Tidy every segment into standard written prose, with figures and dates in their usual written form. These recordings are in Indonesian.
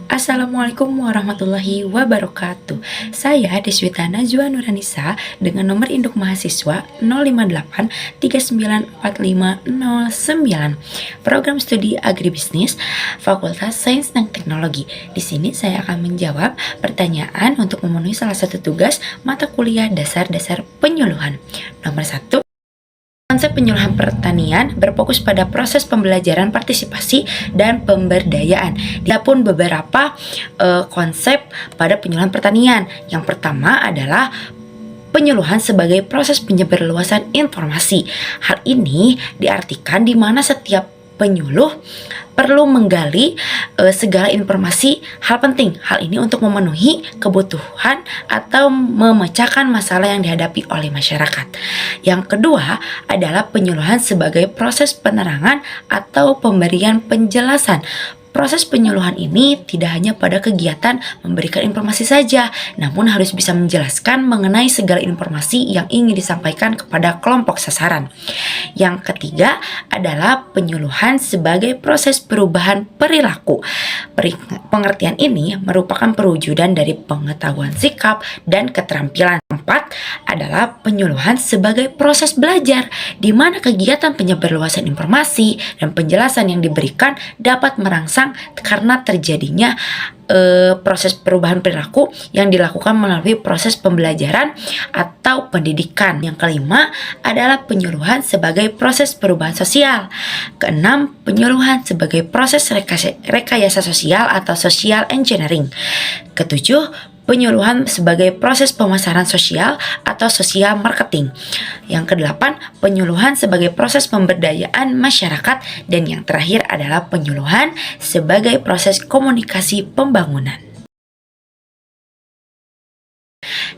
Assalamualaikum warahmatullahi wabarakatuh. Saya Deswita Najwa Nuranisa dengan nomor induk mahasiswa 058394509, program studi agribisnis, Fakultas Sains dan Teknologi. Di sini saya akan menjawab pertanyaan untuk memenuhi salah satu tugas mata kuliah dasar-dasar penyuluhan. Nomor 1. Konsep penyuluhan pertanian berfokus pada proses pembelajaran partisipasi dan pemberdayaan. Dia pun beberapa konsep pada penyuluhan pertanian. Yang pertama adalah penyuluhan sebagai proses penyebarluasan informasi. Hal ini diartikan di mana setiap penyuluh perlu menggali segala informasi hal penting. Hal ini untuk memenuhi kebutuhan atau memecahkan masalah yang dihadapi oleh masyarakat. Yang kedua adalah penyuluhan sebagai proses penerangan atau pemberian penjelasan. Proses penyuluhan ini tidak hanya pada kegiatan memberikan informasi saja, namun harus bisa menjelaskan mengenai segala informasi yang ingin disampaikan kepada kelompok sasaran. Yang ketiga adalah penyuluhan sebagai proses perubahan perilaku. Pengertian ini merupakan perwujudan dari pengetahuan sikap dan keterampilan. Keempat adalah penyuluhan sebagai proses belajar, di mana kegiatan penyebarluasan informasi dan penjelasan yang diberikan dapat merangsang karena terjadinya proses perubahan perilaku yang dilakukan melalui proses pembelajaran atau pendidikan. Yang kelima adalah penyuluhan sebagai proses perubahan sosial. Keenam, penyuluhan sebagai proses rekayasa sosial atau social engineering. Ketujuh, penyuluhan sebagai proses pemasaran sosial atau social marketing. Yang kedelapan, penyuluhan sebagai proses pemberdayaan masyarakat. Dan yang terakhir adalah penyuluhan sebagai proses komunikasi pembangunan.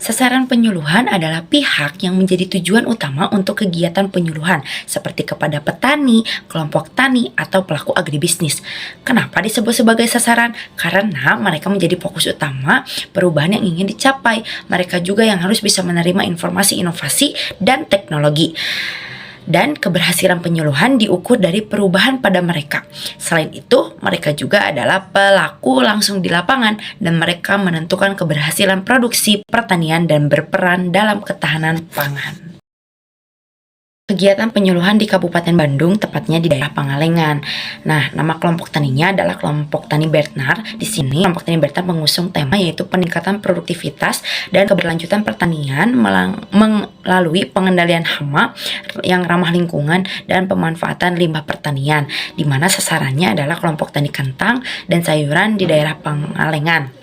Sasaran penyuluhan adalah pihak yang menjadi tujuan utama untuk kegiatan penyuluhan, seperti kepada petani, kelompok tani, atau pelaku agribisnis. Kenapa disebut sebagai sasaran? Karena mereka menjadi fokus utama perubahan yang ingin dicapai. Mereka juga yang harus bisa menerima informasi inovasi dan teknologi. Dan keberhasilan penyuluhan diukur dari perubahan pada mereka. Selain itu, mereka juga adalah pelaku langsung di lapangan dan mereka menentukan keberhasilan produksi pertanian dan berperan dalam ketahanan pangan. Kegiatan penyuluhan di Kabupaten Bandung, tepatnya di daerah Pangalengan. Nah, nama kelompok taninya adalah kelompok tani Bertnar. Di sini, kelompok tani Bertnar mengusung tema yaitu peningkatan produktivitas dan keberlanjutan pertanian melalui pengendalian hama yang ramah lingkungan dan pemanfaatan limbah pertanian, di mana sasarannya adalah kelompok tani kentang dan sayuran di daerah Pangalengan.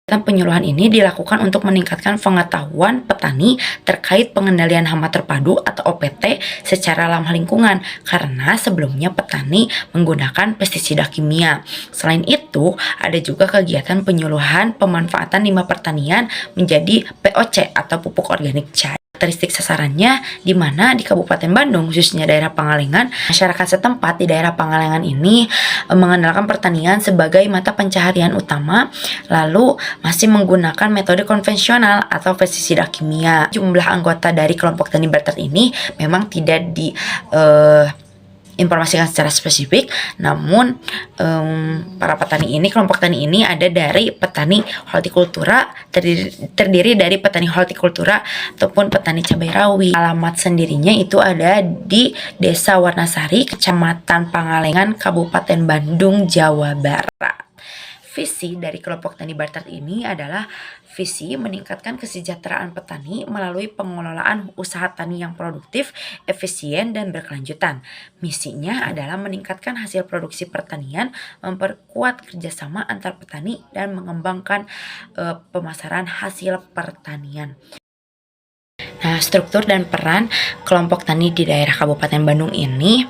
Penyuluhan ini dilakukan untuk meningkatkan pengetahuan petani terkait pengendalian hama terpadu atau OPT secara ramah lingkungan, karena sebelumnya petani menggunakan pestisida kimia. Selain itu, ada juga kegiatan penyuluhan pemanfaatan limbah pertanian menjadi POC atau pupuk organik cair. Karakteristik sasarannya di mana di Kabupaten Bandung, khususnya daerah Pangalengan, masyarakat setempat di daerah Pangalengan ini mengandalkan pertanian sebagai mata pencaharian utama, lalu masih menggunakan metode konvensional atau pestisida kimia. Jumlah anggota dari kelompok tani Bertnar ini memang tidak informasikan secara spesifik, namun para petani ini, kelompok tani ini ada dari petani hortikultura, terdiri dari petani hortikultura ataupun petani cabai rawit. Alamat sendirinya itu ada di Desa Warnasari, Kecamatan Pangalengan, Kabupaten Bandung, Jawa Barat. Visi dari kelompok tani Bertnar ini adalah visi meningkatkan kesejahteraan petani melalui pengelolaan usaha tani yang produktif, efisien, dan berkelanjutan. Misinya adalah meningkatkan hasil produksi pertanian, memperkuat kerjasama antar petani, dan mengembangkan pemasaran hasil pertanian. Nah, struktur dan peran kelompok tani di daerah Kabupaten Bandung ini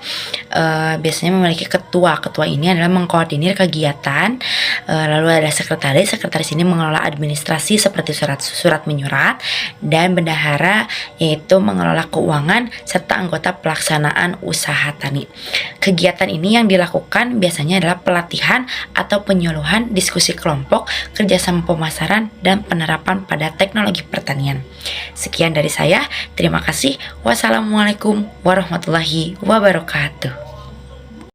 biasanya memiliki ketua. Ketua ini adalah mengkoordinir kegiatan, lalu ada sekretaris. Sekretaris ini mengelola administrasi seperti surat menyurat, dan bendahara yaitu mengelola keuangan serta anggota pelaksanaan usaha tani. Kegiatan ini yang dilakukan biasanya adalah pelatihan atau penyuluhan, diskusi kelompok, kerjasama pemasaran, dan penerapan pada teknologi pertanian. Sekian dari saya, terima kasih. Wassalamualaikum warahmatullahi wabarakatuh.